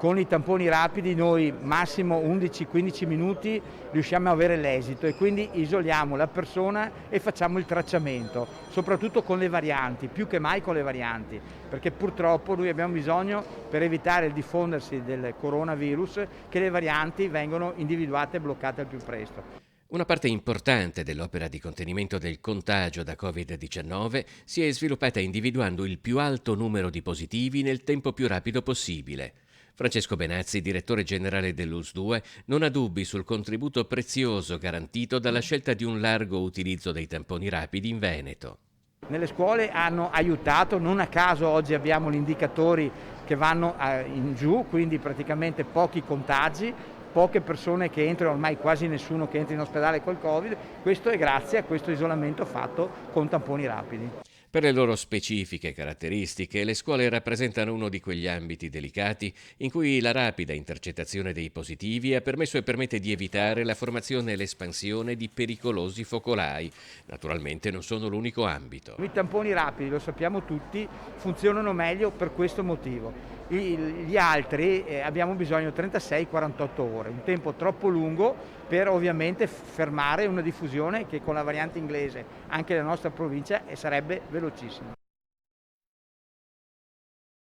Con i tamponi rapidi noi massimo 11-15 minuti riusciamo a avere l'esito e quindi isoliamo la persona e facciamo il tracciamento, soprattutto con le varianti, più che mai con le varianti, perché purtroppo noi abbiamo bisogno, per evitare il diffondersi del coronavirus, che le varianti vengano individuate e bloccate al più presto. Una parte importante dell'opera di contenimento del contagio da Covid-19 si è sviluppata individuando il più alto numero di positivi nel tempo più rapido possibile. Francesco Benazzi, direttore generale dell'US2, non ha dubbi sul contributo prezioso garantito dalla scelta di un largo utilizzo dei tamponi rapidi in Veneto. Nelle scuole hanno aiutato, non a caso oggi abbiamo gli indicatori che vanno in giù, quindi praticamente pochi contagi, poche persone che entrano, ormai quasi nessuno che entra in ospedale col Covid, questo è grazie a questo isolamento fatto con tamponi rapidi. Per le loro specifiche caratteristiche, le scuole rappresentano uno di quegli ambiti delicati in cui la rapida intercettazione dei positivi ha permesso e permette di evitare la formazione e l'espansione di pericolosi focolai. Naturalmente non sono l'unico ambito. I tamponi rapidi, lo sappiamo tutti, funzionano meglio per questo motivo. Gli altri abbiamo bisogno di 36-48 ore, un tempo troppo lungo per ovviamente fermare una diffusione che con la variante inglese anche nella nostra provincia sarebbe velocissima.